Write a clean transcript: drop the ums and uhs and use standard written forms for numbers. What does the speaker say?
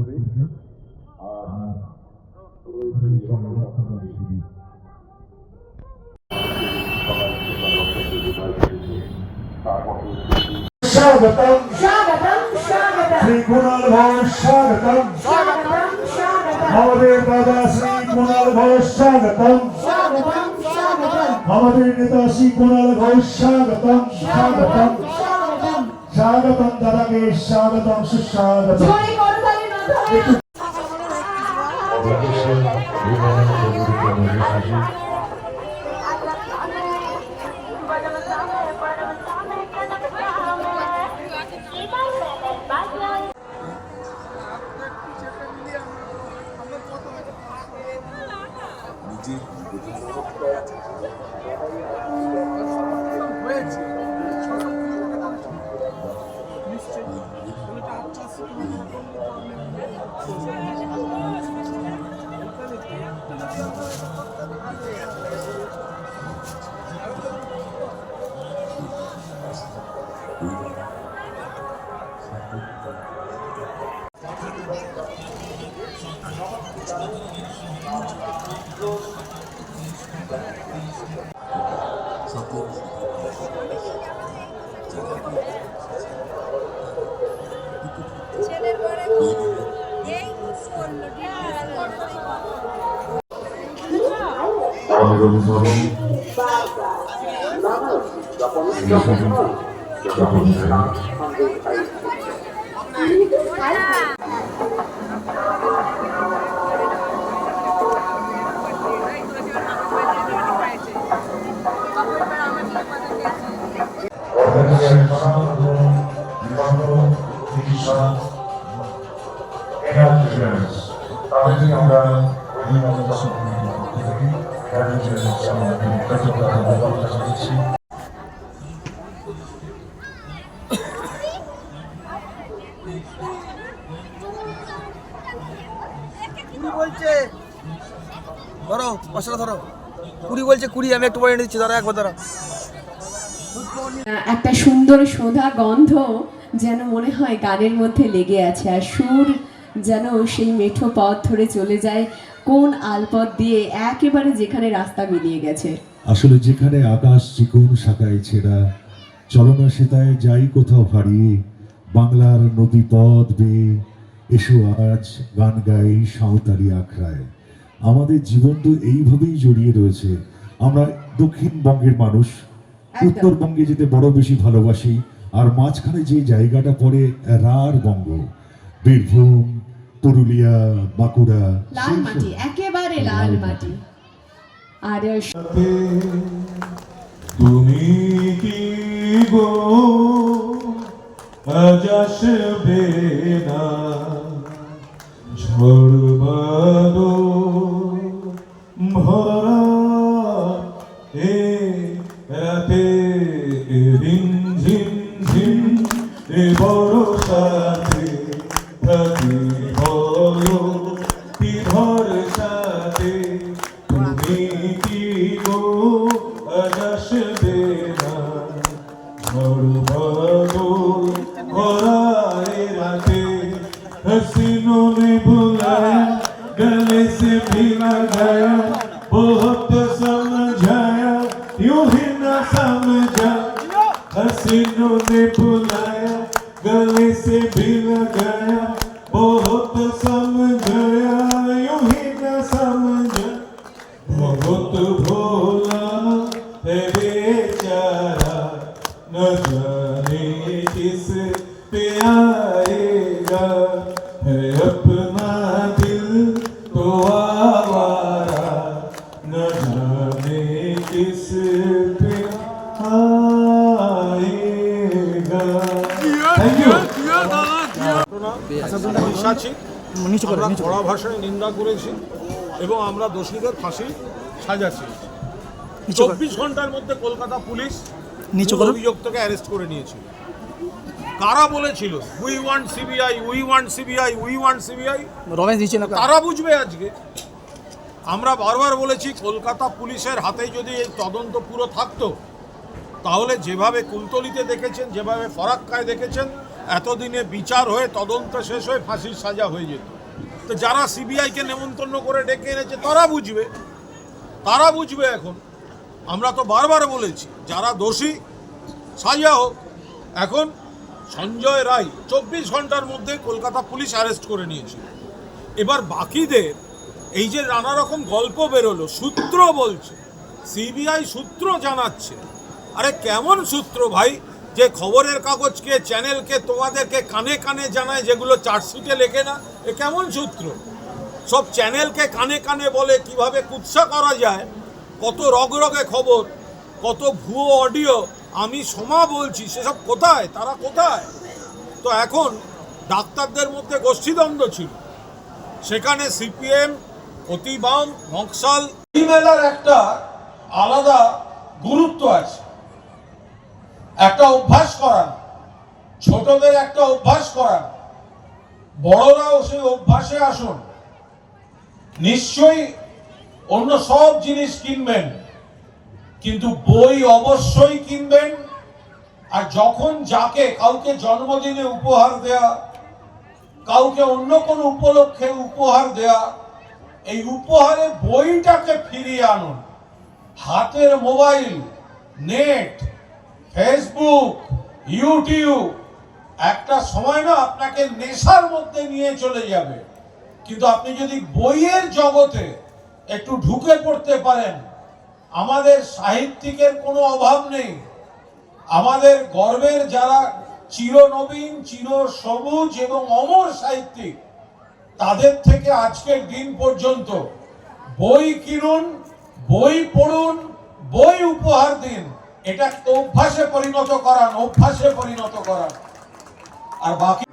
করবে। আর स्वागतम स्वागतम स्वागतम श्री कुणाल घोष स्वागतम स्वागतम स्वागतम हमारे दादा श्री कुणाल घोष स्वागतम स्वागतम स्वागतम हमारे नेता श्री कुणाल घोष स्वागतम स्वागतम स्वागतम स्वागतम दादा के स्वागतम सुस्वागतम ধরো পাঁচটা ধরো কুড়ি বলছে কুড়ি আমি একটু পরে নিচ্ছি ধরো একবার ধরো একটা সুন্দর সোধা গন্ধ যেন মনে হয় গানের মধ্যে লেগে আছে আর সুর যেন সেই মেঠো পথ ধরে চলে যায় কোন আলপথ দিয়ে একেবারে যেখানে রাস্তা মিলিয়ে গেছে। আসলে যেখানে আকাশ চিকন শাখায় ছেঁড়া চলনা সেতায় যাই কোথাও হারিয়ে বাংলার নদী পথ বেয়ে এসো আজ গান গাই সাঁওতালি আখড়ায়। আমাদের জীবন তো এইভাবেই জড়িয়ে রয়েছে। আমরা দক্ষিণবঙ্গের মানুষ, উত্তরবঙ্গে যেতে বড় বেশি ভালোবাসি, আর মাঝখানে যে জায়গাটা পড়ে রাঢ় বঙ্গ, বীরভূম, পুরুলিয়া, বাঁকুড়া, লাল মাটি, একেবারে লাল মাটি। আর তুমি কি গো আজ আসবে না ঝড় বাদল ভরা এ রাতে ঝিম ঝিম এ বরসাতে থাকি বলো কি ভরসাতে তুমি কি গো আজ আসবে না ঝড় বাদল ভরা এ রাতে हसीनों ने बुलाया गले से भी लगाया बहुत समझाया यूं ही न समझा हसीनों ने बुलाया गले से भी लगाया बहुत समझाया यूं ही न समझा बहुत भोला है बेचारा न जाने किस पे आएगा है अपना दिल तो आवारा न जाने किस पे आएगा। Thank you. আমরা কড়া ভাষায় নিন্দা করেছি এবং আমরা দোষীদের ফাঁসি সাজাচ্ছি। 24 ঘন্টার মধ্যে কলকাতা পুলিশ অভিযুক্তকে অ্যারেস্ট করে নিয়েছিল। কারা বলেছিল we want CBI, we want CBI, we want CBI, তারা বুঝবে আজকে। আমরা বারবার বলেছি কলকাতা পুলিশের হাতে যদি এই তদন্ত পুরো থাকতো তাহলে যেভাবে কুলতলিতে দেখেছেন, যেভাবে ফরাক্কায় দেখেছেন, এতদিনে বিচার হয়ে তদন্ত শেষ হয়ে ফাঁসির সাজা হয়ে যেত। তো যারা সিবিআইকে নেমন্তন্ন করে ডেকে এনেছে তারা বুঝবে এখন। আমরা তো বারবার বলেছি যারা দোষী সাজা হোক। এখন সঞ্জয় রায় 24 ঘন্টার মধ্যে কলকাতা পুলিশ অ্যারেস্ট করে নিয়েছিল। এবার বাকিদের এই যে নানা রকম গল্প বেরোলো, সূত্র বলছে, সিবিআই সূত্র জানাচ্ছে। আরে কেমন সূত্র ভাই, যে খবরের কাগজকে, চ্যানেলকে, তোমাদেরকে কানে কানে জানায়, যেগুলো চার্জশিটে লেখে না, এ কেমন সূত্র? সব চ্যানেলকে কানে কানে বলে কিভাবে কুৎসা করা যায়, কত রগরগে খবর, কত ভুয়ো অডিও। আমি সমা বলছি, সেসব কোথায়, তারা কোথায়? তো এখন ডাক্তারদের মধ্যে গোষ্ঠীদ্বন্দ্ব ছিল, সেখানে সিপিএম, অতিবাম, নকশাল, এই মেলার একটা আলাদা গুরুত্ব আছে। একটা অভ্যাস করান, ছোটদের একটা অভ্যাস করান, বড়রাও সেই অভ্যাসে আসুন। নিশ্চয়ই অন্য সব জিনিস কিনবেন, কিন্তু বই অবশ্যই কিনবেন। আর যখন যাকে কাউকে জন্মদিনে উপহার দেয়া, কাউকে অন্য কোনো উপলক্ষে উপহার দেয়া, এই উপহারে বইটাকে ফিরিয়ে আনুন। হাতের মোবাইল, নেট, ফেসবুক, ইউটিউব একটা সময় না আপনাকে নেশার মধ্যে নিয়ে চলে যাবে, কিন্তু আপনি যদি বইয়ের জগতে একটু ঢুকে পড়তে পারেন, আমাদের সাহিত্যিকের কোনো অভাব নেই। আমাদের গর্বের যারা চিরনবীন, চির সবুজ এবং অমর সাহিত্যিক, তাদের থেকে আজকের দিন পর্যন্ত বই কিনুন, বই পড়ুন, বই উপহার দিন। এটা অভ্যাসে পরিণত করান। আর বাকি